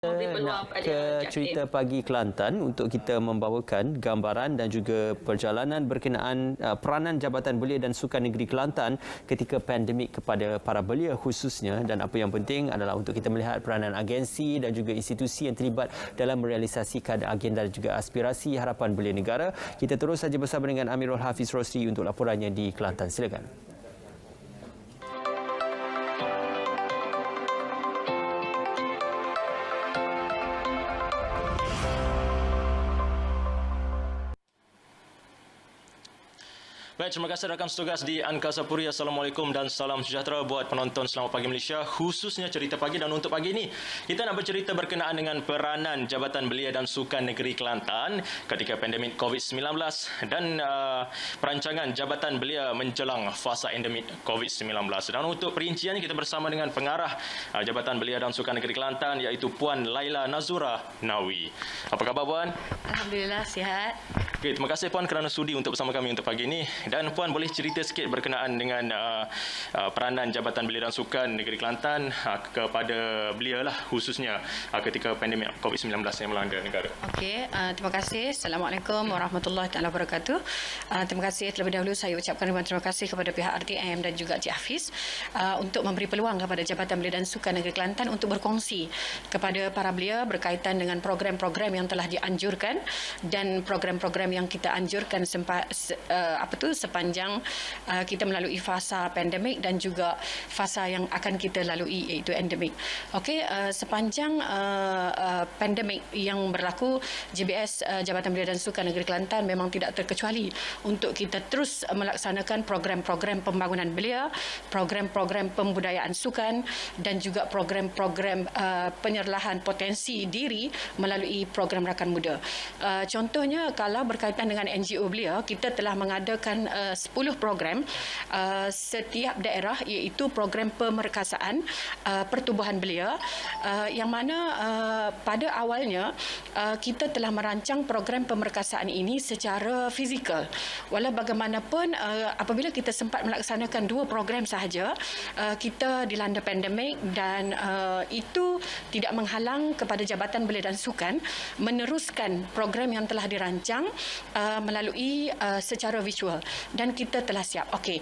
Nak ke cerita pagi Kelantan untuk kita membawakan gambaran dan juga perjalanan berkenaan peranan Jabatan Belia dan Sukan Negeri Kelantan ketika pandemik kepada para belia khususnya, dan apa yang penting adalah untuk kita melihat peranan agensi dan juga institusi yang terlibat dalam merealisasikan agenda dan juga aspirasi harapan belia negara. Kita terus saja bersama dengan Amirul Hafiz Rosli untuk laporannya di Kelantan. Silakan. Baik, terima kasih rakan setugas di Angkasa Puri. Assalamualaikum dan salam sejahtera buat penonton Selamat Pagi Malaysia, khususnya cerita pagi. Dan untuk pagi ini, kita nak bercerita berkenaan dengan peranan Jabatan Belia dan Sukan Negeri Kelantan ketika pandemik COVID-19 dan perancangan Jabatan Belia menjelang fasa endemik COVID-19. Dan untuk perinciannya, kita bersama dengan pengarah Jabatan Belia dan Sukan Negeri Kelantan, iaitu Puan Laila Nazura Nawi. Apa khabar, Puan? Alhamdulillah, sihat. Okay, terima kasih Puan kerana sudi untuk bersama kami untuk pagi ini. Dan Puan, boleh cerita sikit berkenaan dengan peranan Jabatan Belia dan Sukan Negeri Kelantan kepada belia lah, khususnya ketika pandemik COVID-19 yang melanda negara. Okey, terima kasih. Assalamualaikum warahmatullahi wabarakatuh. Terima kasih terlebih dahulu saya ucapkan terima kasih kepada pihak RTM dan juga Cik Hafiz untuk memberi peluang kepada Jabatan Belia dan Sukan Negeri Kelantan untuk berkongsi kepada para belia berkaitan dengan program-program yang telah dianjurkan dan program-program yang kita anjurkan sepanjang kita melalui fasa pandemik dan juga fasa yang akan kita lalui iaitu endemik. Okey, sepanjang pandemik yang berlaku, JBS Jabatan Belia dan Sukan Negeri Kelantan memang tidak terkecuali untuk kita terus melaksanakan program-program pembangunan belia, program-program pembudayaan sukan dan juga program-program penyerlahan potensi diri melalui program rakan muda. Contohnya, kalau berkaitan dengan NGO belia, kita telah mengadakan 10 program setiap daerah, iaitu program pemerkasaan pertubuhan belia, yang mana pada awalnya kita telah merancang program pemerkasaan ini secara fizikal. Walau bagaimanapun, apabila kita sempat melaksanakan 2 program sahaja, kita dilanda pandemik dan itu tidak menghalang kepada Jabatan Belia dan Sukan meneruskan program yang telah dirancang melalui secara visual, dan kita telah siap. Okey,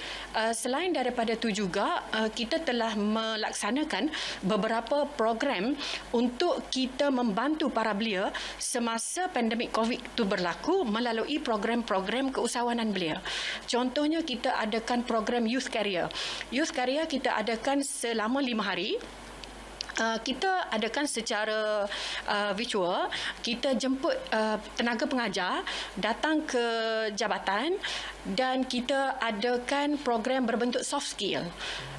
selain daripada itu juga kita telah melaksanakan beberapa program untuk kita membantu para belia semasa pandemik COVID itu berlaku melalui program-program keusahawanan belia. Contohnya, kita adakan program Youth Career. Youth Career kita adakan selama 5 hari. Kita adakan secara virtual. Kita jemput tenaga pengajar datang ke jabatan dan kita adakan program berbentuk soft skill.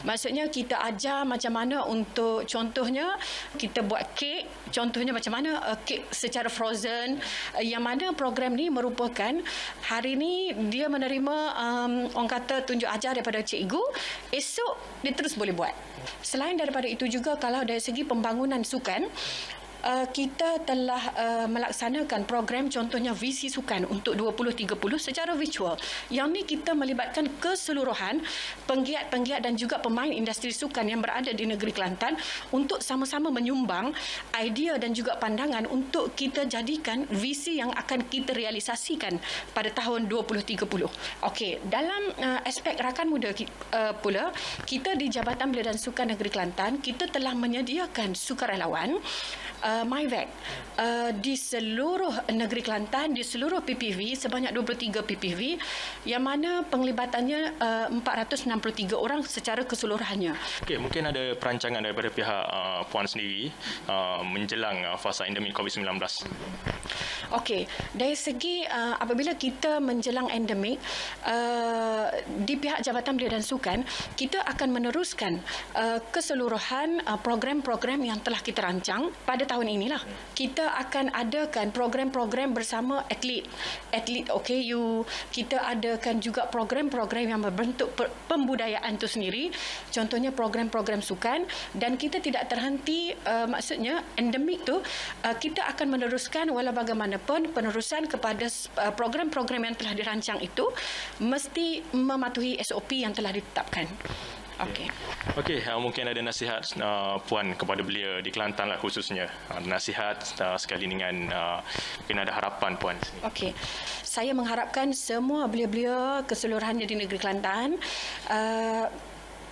Maksudnya kita ajar macam mana untuk, contohnya kita buat kek, contohnya macam mana kek secara frozen, yang mana program ni merupakan hari ni dia menerima orang kata tunjuk ajar daripada cikgu, esok dia terus boleh buat. Selain daripada itu juga, kalau dari segi pembangunan sukan, kita telah melaksanakan program contohnya visi sukan untuk 2030 secara virtual. Yang ni kita melibatkan keseluruhan penggiat-penggiat dan juga pemain industri sukan yang berada di negeri Kelantan untuk sama-sama menyumbang idea dan juga pandangan untuk kita jadikan visi yang akan kita realisasikan pada tahun 2030. Okey, dalam aspek rakan muda pula, kita di Jabatan Belia dan Sukan Negeri Kelantan, kita telah menyediakan sukarelawan MyVac di seluruh negeri Kelantan, di seluruh PPV, sebanyak 23 PPV, yang mana penglibatannya 463 orang secara keseluruhannya. Okey, mungkin ada perancangan daripada pihak Puan sendiri menjelang fasa endemik COVID-19. Okey, dari segi apabila kita menjelang endemik, di pihak Jabatan Belia dan Sukan, kita akan meneruskan keseluruhan program-program yang telah kita rancang pada tahun inilah. Kita akan adakan program-program bersama atlet OKU. Kita adakan juga program-program yang berbentuk pembudayaan itu sendiri, contohnya program-program sukan, dan kita tidak terhenti, maksudnya endemik tu kita akan meneruskan. Walau bagaimanapun, penerusan kepada program-program yang telah dirancang itu mesti mematuhi SOP yang telah ditetapkan. Okey. Okey, mungkin ada nasihat Puan kepada belia di Kelantan lah khususnya. Nasihat sekali dengan mungkin ada harapan Puan. Okey. Saya mengharapkan semua belia-belia keseluruhannya di negeri Kelantan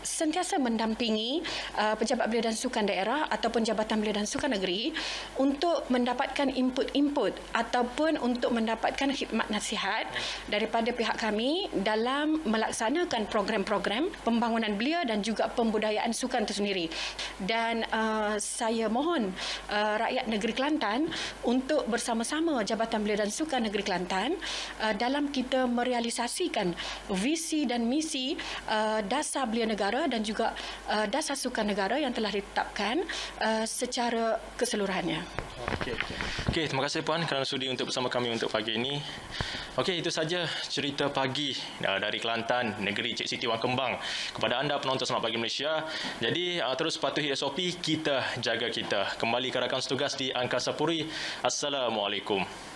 sentiasa mendampingi pejabat belia dan sukan daerah ataupun Jabatan Belia dan Sukan Negeri untuk mendapatkan input-input ataupun untuk mendapatkan khidmat nasihat daripada pihak kami dalam melaksanakan program-program pembangunan belia dan juga pembudayaan sukan itu sendiri. Dan saya mohon rakyat negeri Kelantan untuk bersama-sama Jabatan Belia dan Sukan Negeri Kelantan dalam kita merealisasikan visi dan misi dasar belia negara dan juga dasar sukan negara yang telah ditetapkan secara keseluruhannya. Okey, terima kasih Puan kerana sudi untuk bersama kami untuk pagi ini. Okey, itu saja cerita pagi dari Kelantan, negeri Cik Siti Wang Kembang. Kepada anda penonton Selamat Pagi Malaysia. Jadi terus patuhi SOP, kita jaga kita. Kembali ke rakan setugas di Angkasa Puri. Assalamualaikum.